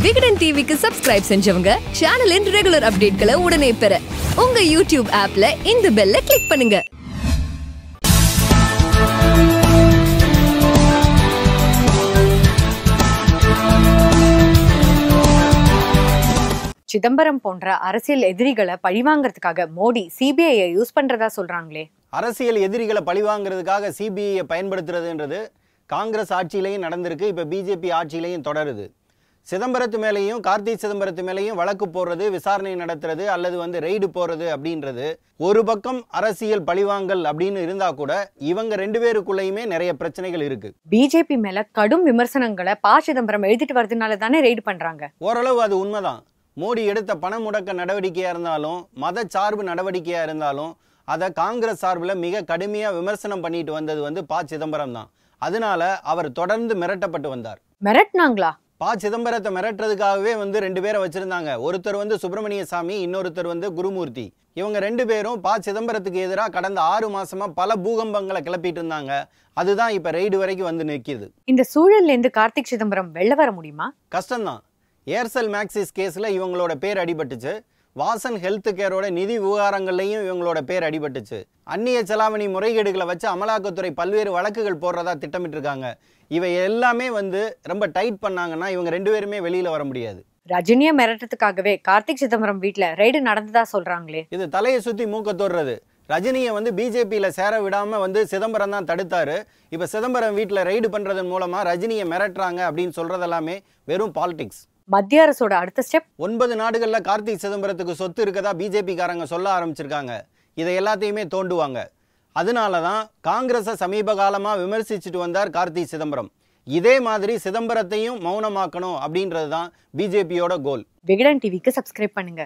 விகடன் டிவிக்கு சப்ஸ்கிரைப் செஞ்சவங்க சேனலின் ரெகுலர் அப்டேட்களை உடனே பெற உங்க யூடியூப் ஆப்ல இந்த பெல்ல கிளிக் பண்ணுங்க. சிதம்பரம் போன்ற அரசியல் எதிரிகளை பழிவாங்கிறதுக்காக மோடி சிபிஐயை யூஸ் பண்றதா சொல்றாங்களே. அரசியல் எதிரிகளை பழிவாங்கிறதுக்காக சிபிஐயை பயன்படுத்துறதுன்றது காங்கிரஸ் ஆட்சியிலையும் நடந்திருக்கு. இப்போ பிஜேபி ஆட்சியிலையும் தொடருது. சிதம்பரத்து மேலேயும் கார்த்தி சிதம்பரத்து மேலேயும் வழக்கு போடுறது, விசாரணை நடத்துறது அல்லது ரெய்டு போறது அப்படின்றது ஒரு பக்கம் அரசியல் பழிவாங்கல் அப்படின்னு இருந்தா கூட இவங்க ரெண்டு பேருக்குள்ளேயுமே நிறைய பிரச்சனைகள் இருக்கு. பிஜேபி மேல கடும் விமர்சனங்களை ப. சிதம்பரம் எழுதிட்டு வரதுனால தானே ரெய்டு பண்றாங்க. ஓரளவு அது உண்மைதான். மோடி எடுத்த பண முடக்க நடவடிக்கையா இருந்தாலும் மத சார்பு நடவடிக்கையா இருந்தாலும் அதை காங்கிரஸ் சார்பில் மிக கடுமையா விமர்சனம் பண்ணிட்டு வந்தது ப. சிதம்பரம் தான். அதனால அவர் தொடர்ந்து மிரட்டப்பட்டு வந்தார். மிரட்டினாங்களா? ப. சிதம்பரத்தை மிரட்டுறதுக்காகவே ரெண்டு பேரை வச்சிருந்தாங்க. ஒருத்தர் சுப்பிரமணிய சாமி, இன்னொருத்தர் குருமூர்த்தி. இவங்க ரெண்டு பேரும் ப. சிதம்பரத்துக்கு எதிராக கடந்த 6 மாசமா பல பூகம்பங்களை கிளப்பிட்டு இருந்தாங்க. அதுதான் இப்ப ரெய்டு வரைக்கும் நிற்கிது. இந்த சூழல்ல இருந்து கார்த்திக் சிதம்பரம் வெளில வர முடியுமா? கஷ்டம்தான். ஏர்செல் மேக்சிஸ் கேஸ்ல இவங்களோட பேர் அடிபட்டுச்சு. வாசன் ஹெல்த் கேரோட நிதி விவகாரங்கள்லையும் இவங்களோட பேர் அடிபட்டுச்சு. அந்நிய செலாவணி முறைகேடுகளை வச்சு அமலாக்கத்துறை பல்வேறு வழக்குகள் போடுறதா திட்டமிட்டு இருக்காங்க. இவை எல்லாமே ரொம்ப டைட் பண்ணாங்கன்னா இவங்க ரெண்டு பேருமே வெளியில வர முடியாது. ரஜினியை மிரட்டத்துக்காகவே கார்த்திக் சிதம்பரம் வீட்டுல ரெய்டு நடந்ததா சொல்றாங்களே. இது தலையை சுத்தி மூக்க தொடுறது. ரஜினியை பிஜேபியில சேர விடாம சிதம்பரம் தான் தடுத்தாரு. இப்ப சிதம்பரம் வீட்டுல ரெய்டு பண்றதன் மூலமா ரஜினியை மிரட்டுறாங்க அப்படின்னு சொல்றதெல்லாமே வெறும் பாலிடிக்ஸ். மத்திய அரசோட அடுத்த ஸ்டெப் 9 நாடுகள்ல கார்த்திக் சிதம்பரத்துக்கு சொத்து இருக்கதா பிஜேபி காரங்க சொல்ல ஆரம்பிச்சிருக்காங்க. இதை எல்லாத்தையுமே தோண்டுவாங்க. அதனாலதான் காங்கிரஸை சமீப காலமா விமர்சிச்சுட்டு வந்தார் கார்த்திக் சிதம்பரம். இதே மாதிரி சிதம்பரத்தையும் மௌனமாக்கணும் அப்படின்றதுதான் பிஜேபியோட கோல். விகடன் டிவிக்கு சப்ஸ்கிரைப் பண்ணுங்க.